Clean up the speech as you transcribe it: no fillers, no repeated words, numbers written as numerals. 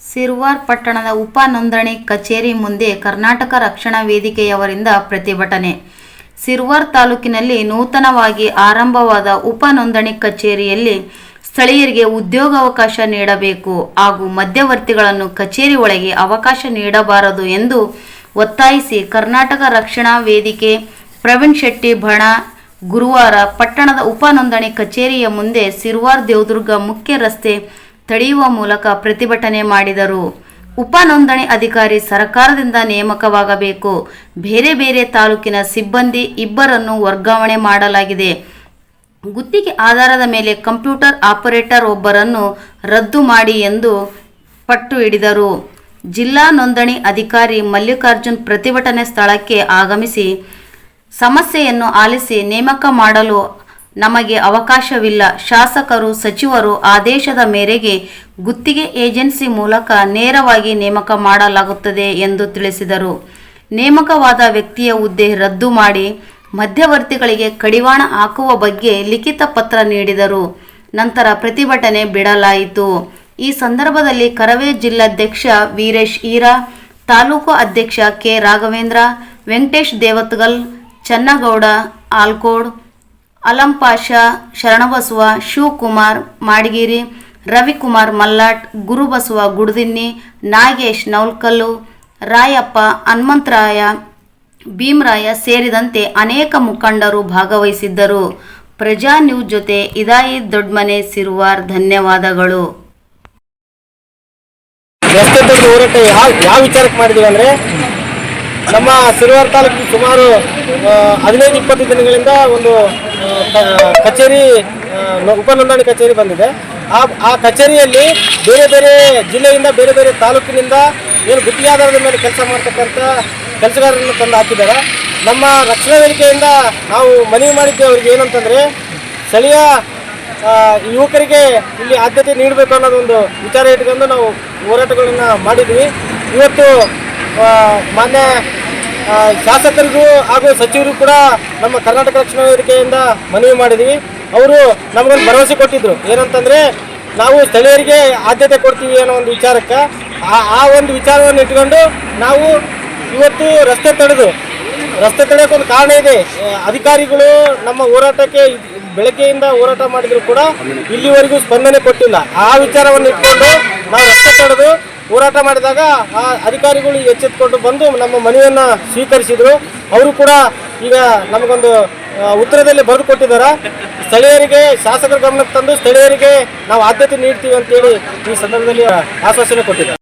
ಸಿರ್ವಾರ್ ಪಟ್ಟಣದ ಉಪ ನೋಂದಣಿ ಕಚೇರಿ ಮುಂದೆ ಕರ್ನಾಟಕ ರಕ್ಷಣಾ ವೇದಿಕೆಯವರಿಂದ ಪ್ರತಿಭಟನೆ. ಸಿರ್ವಾರ್ ತಾಲೂಕಿನಲ್ಲಿ ನೂತನವಾಗಿ ಆರಂಭವಾದ ಉಪ ನೋಂದಣಿ ಕಚೇರಿಯಲ್ಲಿ ಸ್ಥಳೀಯರಿಗೆ ಉದ್ಯೋಗಾವಕಾಶ ನೀಡಬೇಕು ಹಾಗೂ ಮಧ್ಯವರ್ತಿಗಳನ್ನು ಕಚೇರಿ ಒಳಗೆ ಅವಕಾಶ ನೀಡಬಾರದು ಎಂದು ಒತ್ತಾಯಿಸಿ ಕರ್ನಾಟಕ ರಕ್ಷಣಾ ವೇದಿಕೆ ಪ್ರವೀಣ್ ಶೆಟ್ಟಿ ಬಣ ಗುರುವಾರ ಪಟ್ಟಣದ ಉಪ ನೋಂದಣಿ ಕಚೇರಿಯ ಮುಂದೆ ಸಿರ್ವಾರ್ ದೇವದುರ್ಗ ಮುಖ್ಯ ರಸ್ತೆ ತಡೆಯುವ ಮೂಲಕ ಪ್ರತಿಭಟನೆ ಮಾಡಿದರು. ಉಪ ನೋಂದಣಿ ಅಧಿಕಾರಿ ಸರ್ಕಾರದಿಂದ ನೇಮಕವಾಗಬೇಕು. ಬೇರೆ ಬೇರೆ ತಾಲೂಕಿನ ಸಿಬ್ಬಂದಿ ಇಬ್ಬರನ್ನು ವರ್ಗಾವಣೆ ಮಾಡಲಾಗಿದೆ. ಗುತ್ತಿಗೆ ಆಧಾರದ ಮೇಲೆ ಕಂಪ್ಯೂಟರ್ ಆಪರೇಟರ್ ಒಬ್ಬರನ್ನು ರದ್ದು ಮಾಡಿ ಎಂದು ಪಟ್ಟು ಹಿಡಿದರು. ಜಿಲ್ಲಾ ನೋಂದಣಿ ಅಧಿಕಾರಿ ಮಲ್ಲಿಕಾರ್ಜುನ್ ಪ್ರತಿಭಟನೆ ಸ್ಥಳಕ್ಕೆ ಆಗಮಿಸಿ ಸಮಸ್ಯೆಯನ್ನು ಆಲಿಸಿ ನೇಮಕ ಮಾಡಲು ನಮಗೆ ಅವಕಾಶವಿಲ್ಲ. ಶಾಸಕರು ಸಚಿವರು ಆದೇಶದ ಮೇರೆಗೆ ಗುತ್ತಿಗೆ ಏಜೆನ್ಸಿ ಮೂಲಕ ನೇರವಾಗಿ ನೇಮಕ ಮಾಡಲಾಗುತ್ತದೆ ಎಂದು ತಿಳಿಸಿದರು. ನೇಮಕವಾದ ವ್ಯಕ್ತಿಯ ಹುದ್ದೆ ರದ್ದು ಮಾಡಿ ಮಧ್ಯವರ್ತಿಗಳಿಗೆ ಕಡಿವಾಣ ಹಾಕುವ ಬಗ್ಗೆ ಲಿಖಿತ ಪತ್ರ ನೀಡಿದರು. ನಂತರ ಪ್ರತಿಭಟನೆ ಬಿಡಲಾಯಿತು. ಈ ಸಂದರ್ಭದಲ್ಲಿ ಕರವೇ ಜಿಲ್ಲಾಧ್ಯಕ್ಷ ವೀರೇಶ್ ಈರಾ, ತಾಲೂಕು ಅಧ್ಯಕ್ಷ ಕೆ ರಾಘವೇಂದ್ರ, ವೆಂಕಟೇಶ್ ದೇವತ್ಗಲ್, ಚನ್ನಗೌಡ ಆಲ್ಕೋಡ್, ಅಲಂಪಾಷಾ, ಶರಣಬಸವ, ಶಿವಕುಮಾರ್ ಮಾಡಗಿರಿ, ರವಿಕುಮಾರ್ ಮಲ್ಲಾಟ್, ಗುರುಬಸವ ಗುಡದಿನ್ನಿ, ನಾಗೇಶ್ ನೌಲ್ಕಲ್ಲು, ರಾಯಪ್ಪ, ಹನುಮಂತರಾಯ, ಭೀಮರಾಯ ಸೇರಿದಂತೆ ಅನೇಕ ಮುಖಂಡರು ಭಾಗವಹಿಸಿದ್ದರು. ಪ್ರಜಾ ನ್ಯೂಸ್ ಜೊತೆ ಇದಾಯಿತ್ ದೊಡ್ಮನೆ, ಸಿರ್ವಾರ್. ಧನ್ಯವಾದಗಳು. ಹೋರಾಟ ಯಾವ ವಿಚಾರಕ್ಕೆ ಮಾಡಿದ್ದೀವಿ ಅಂದರೆ, ನಮ್ಮ ಸಿರ್ವಾರ್ ತಾಲೂಕಿಗೆ ಸುಮಾರು 15-20 ದಿನಗಳಿಂದ ಒಂದು ಕಚೇರಿ ಉಪ ನೋಂದಣಿ ಕಚೇರಿ ಬಂದಿದೆ. ಆ ಕಚೇರಿಯಲ್ಲಿ ಬೇರೆ ಬೇರೆ ಜಿಲ್ಲೆಯಿಂದ ಬೇರೆ ಬೇರೆ ತಾಲೂಕಿನಿಂದ ಏನು ಗುತ್ತಿಗೆ ಆಧಾರದ ಮೇಲೆ ಕೆಲಸ ಮಾಡ್ತಕ್ಕಂಥ ಕೆಲಸಗಾರರನ್ನು ತಂದು ಹಾಕಿದ್ದಾರೆ. ನಮ್ಮ ರಕ್ಷಣಾ ವೇದಿಕೆಯಿಂದ ನಾವು ಮನವಿ ಮಾಡಿದ್ದೇವೆ ಅವ್ರಿಗೆ, ಏನಂತಂದರೆ ಸ್ಥಳೀಯ ಯುವಕರಿಗೆ ಇಲ್ಲಿ ಆದ್ಯತೆ ನೀಡಬೇಕು ಅನ್ನೋದೊಂದು ವಿಚಾರ ಇಟ್ಕೊಂಡು ನಾವು ಹೋರಾಟಗಳನ್ನು ಮಾಡಿದ್ವಿ. ಇವತ್ತು ಮಾನ್ಯ ಶಾಸಕರಿಗೂ ಹಾಗೂ ಸಚಿವರು ಕೂಡ ನಮ್ಮ ಕರ್ನಾಟಕ ರಕ್ಷಣಾ ವೇದಿಕೆಯಿಂದ ಮನವಿ ಮಾಡಿದ್ವಿ. ಅವರು ನಮಗೊಂದು ಭರವಸೆ ಕೊಟ್ಟಿದ್ದರು, ಏನಂತಂದರೆ ನಾವು ಸ್ಥಳೀಯರಿಗೆ ಆದ್ಯತೆ ಕೊಡ್ತೀವಿ ಅನ್ನೋ ಒಂದು ವಿಚಾರಕ್ಕೆ. ಆ ಒಂದು ವಿಚಾರವನ್ನು ಇಟ್ಕೊಂಡು ನಾವು ಇವತ್ತು ರಸ್ತೆ ತಡೆಯೋಕೆ ಒಂದು ಕಾರಣ ಇದೆ. ಅಧಿಕಾರಿಗಳು ನಮ್ಮ ಹೋರಾಟಕ್ಕೆ ಬೆಳಗ್ಗೆಯಿಂದ ಹೋರಾಟ ಮಾಡಿದ್ರು ಕೂಡ ಇಲ್ಲಿವರೆಗೂ ಸ್ಪಂದನೆ ಕೊಟ್ಟಿಲ್ಲ. ಆ ವಿಚಾರವನ್ನು ಇಟ್ಕೊಂಡು ನಾವು ರಸ್ತೆ ತಡೆದು ಹೋರಾಟ ಮಾಡಿದಾಗ ಆ ಅಧಿಕಾರಿಗಳು ಎಚ್ಚೆತ್ತುಕೊಂಡು ಬಂದು ನಮ್ಮ ಮನವಿಯನ್ನು ಸ್ವೀಕರಿಸಿದರು. ಅವರು ಕೂಡ ಈಗ ನಮಗೊಂದು ಉತ್ತರದಲ್ಲಿ ಬರೆದು ಕೊಟ್ಟಿದ್ದಾರೆ. ಸ್ಥಳೀಯರಿಗೆ ಶಾಸಕರ ಗಮನಕ್ಕೆ ತಂದು ಸ್ಥಳೀಯರಿಗೆ ನಾವು ಆದ್ಯತೆ ನೀಡ್ತೀವಿ ಅಂತೇಳಿ ಈ ಸಂದರ್ಭದಲ್ಲಿ ಆಶ್ವಾಸನೆ ಕೊಟ್ಟಿದ್ದಾರೆ.